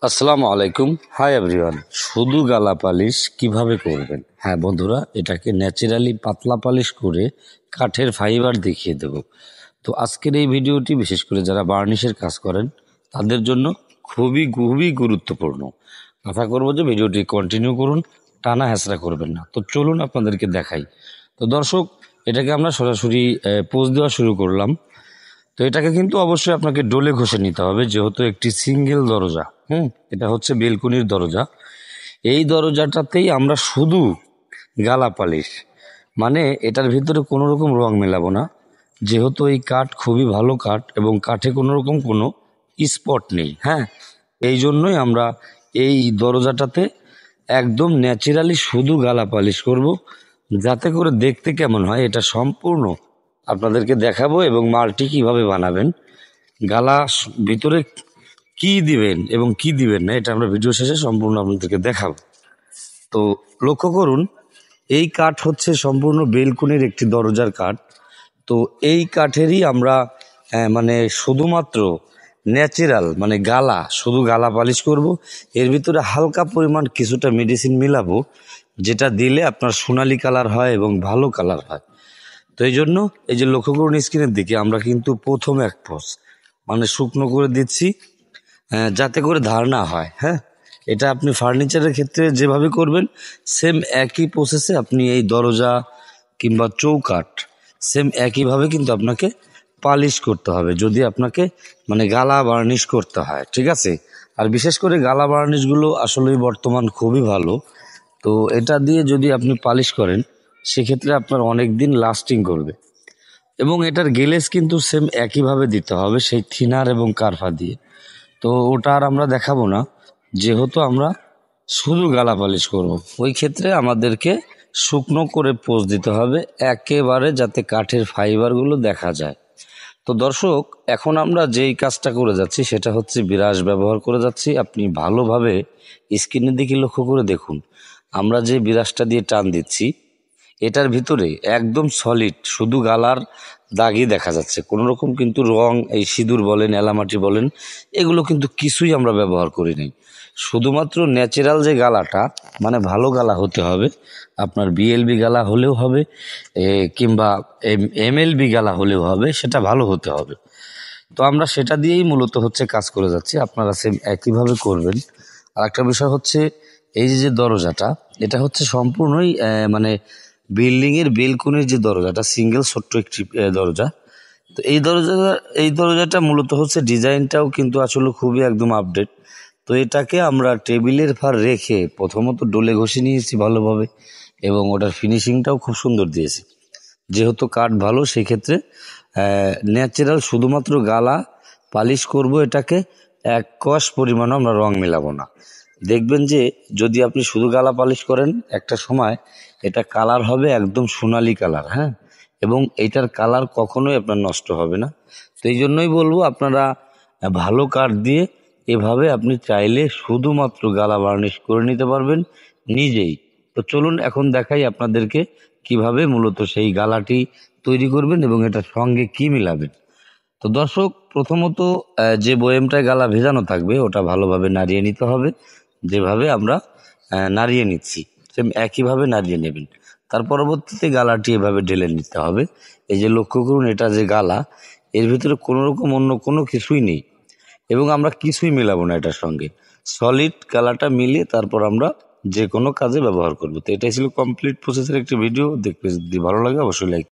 আসসালামু আলাইকুম। Hi everyone. শুধু গালা পালিশ কিভাবে করবেন? হ্যাঁ বন্ধুরা, এটাকে ন্যাচারালি পাতলা পালিশ করে কাঠের ফাইবার দেখিয়ে দেব। তো আজকের এই ভিডিওটি বিশেষ করে যারা বার্নিশের কাজ করেন তাদের জন্য খুবই খুবই গুরুত্বপূর্ণ। আশা করবো যে ভিডিওটি কন্টিনিউ করুন, টানা হেঁচড়া করবেন না। তো চলুন আপনাদেরকে দেখাই। তো দর্শক, এটাকে আমরা সরাসরি পোজ দেওয়া শুরু করলাম। তো এটাকে কিন্তু অবশ্যই আপনাকে ডোলে ঘষে নিতে হবে, যেহেতু একটি সিঙ্গেল দরজা। এটা হচ্ছে বেলকুনির দরজা। এই দরজাটাতেই আমরা শুধু গালা পালিশ, মানে এটার ভিতরে কোনো রকম রং মেলাবো না, যেহেতু এই কাঠ খুবই ভালো কাঠ এবং কাঠে কোনো রকম কোনো স্পট নেই। হ্যাঁ, এই জন্যই আমরা এই দরজাটাতে একদম ন্যাচারালি শুধু গালা পালিশ করব, যাতে করে দেখতে কেমন হয় এটা সম্পূর্ণ আপনাদেরকে দেখাবো এবং মালটি কিভাবে বানাবেন, গালা ভিতরে কি দিবেন এবং কি দিবেন না, এটা আমরা ভিডিও শেষে সম্পূর্ণ আপনাদেরকে দেখাবো। তো লক্ষ্য করুন, এই কাঠ হচ্ছে সম্পূর্ণ বেলকুনির একটি দরজার কাঠ। তো এই কাঠেরই আমরা মানে শুধুমাত্র ন্যাচারাল মানে গালা, শুধু গালা পালিশ করব। এর ভিতরে হালকা পরিমাণ কিছুটা মেডিসিন মিলাবো, যেটা দিলে আপনার সোনালি কালার হয় এবং ভালো কালার হয়। তো এই জন্য এই যে লক্ষ্য করুন স্ক্রিনের দিকে, আমরা কিন্তু প্রথম এক পস মানে শুকনো করে দিচ্ছি, যাতে করে ধার না হয়। হ্যাঁ, এটা আপনি ফার্নিচারের ক্ষেত্রে যেভাবে করবেন সেম একই প্রসেসে আপনি এই দরজা কিংবা চৌকাঠ সেম একইভাবে কিন্তু আপনাকে পালিশ করতে হবে, যদি আপনাকে মানে গালা বার্নিশ করতে হয়। ঠিক আছে? আর বিশেষ করে গালা বার্নিশগুলো আসলেই বর্তমান খুবই ভালো। তো এটা দিয়ে যদি আপনি পালিশ করেন সেক্ষেত্রে আপনার অনেক দিন লাস্টিং করবে। এবং এটার গ্লেজ কিন্তু সেম একইভাবে দিতে হবে, সেই থিনার এবং কারফা দিয়ে। তো ওটা আর আমরা দেখাবো না, যেহেতু আমরা শুধু গালা পালিশ করব। ওই ক্ষেত্রে আমাদেরকে শুকনো করে পোজ দিতে হবে একেবারে, যাতে কাঠের ফাইবারগুলো দেখা যায়। তো দর্শক, এখন আমরা যেই কাজটা করে যাচ্ছি সেটা হচ্ছে বিরাশ ব্যবহার করে যাচ্ছি। আপনি ভালোভাবে স্ক্রিনের দিকে লক্ষ্য করে দেখুন, আমরা যে বিরাশটা দিয়ে টান দিচ্ছি এটার ভিতরে একদম সলিড শুধু গালার দাগই দেখা যাচ্ছে। কোনো রকম কিন্তু রং, এই সিঁদুর বলেন এলামাটি বলেন, এগুলো কিন্তু কিছুই আমরা ব্যবহার করি নাই। শুধুমাত্র ন্যাচারাল যে গালাটা মানে ভালো গালা হতে হবে, আপনার বিএলবি গালা হলেও হবে কিংবা এমএলবি গালা হলেও হবে, সেটা ভালো হতে হবে। তো আমরা সেটা দিয়েই মূলত হচ্ছে কাজ করে যাচ্ছি, আপনারা সেম একইভাবে করবেন। আর একটা বিষয় হচ্ছে, এই যে দরজাটা, এটা হচ্ছে সম্পূর্ণই মানে বিল্ডিংয়ের বেলকুনির যে দরজাটা, সিঙ্গেল ছোট্ট একটি দরজা। তো এই দরজাটা মূলত হচ্ছে ডিজাইনটাও কিন্তু আসলে খুবই একদম আপডেট। তো এটাকে আমরা টেবিলের ভার রেখে প্রথমত ডোলে ঘষে নিয়েছি ভালোভাবে, এবং ওটার ফিনিশিংটাও খুব সুন্দর দিয়েছি। যেহেতু কাঠ ভালো, সেক্ষেত্রে ন্যাচারাল শুধুমাত্র গালা পালিশ করব, এটাকে এক কষ পরিমাণও আমরা রং মেলাবো না। দেখবেন যে যদি আপনি শুধু গালা পালিশ করেন একটা সময় এটা কালার হবে একদম সোনালি কালার। হ্যাঁ, এবং এটার কালার কখনোই আপনার নষ্ট হবে না। তো এই জন্যই বলবো, আপনারা ভালো কাঠ দিয়ে এভাবে আপনি চাইলে শুধুমাত্র গালা বার্নিশ করে নিতে পারবেন নিজেই। তো চলুন এখন দেখাই আপনাদেরকে কিভাবে মূলত সেই গালাটি তৈরি করবেন এবং এটার সঙ্গে কি মিলাবেন। তো দর্শক, প্রথমত যে বয়েমটায় গালা ভেজানো থাকবে ওটা ভালোভাবে নাড়িয়ে নিতে হবে, যেভাবে আমরা নাড়িয়ে নিচ্ছি সেম একইভাবে নাড়িয়ে নেবেন। তার পরবর্তীতে গালাটি এভাবে ঢেলে নিতে হবে। এই যে লক্ষ্য করুন, এটা যে গালা, এর ভিতরে কোনো রকম অন্য কোনো কিছুই নেই এবং আমরা কিছুই মেলাবো না এটার সঙ্গে। সলিড গালাটা মিলিয়ে তারপর আমরা যে কোনো কাজে ব্যবহার করবো। তো এটাই ছিল কমপ্লিট প্রসেসের একটি ভিডিও। দেখতে যদি ভালো লাগে অবশ্যই লাইক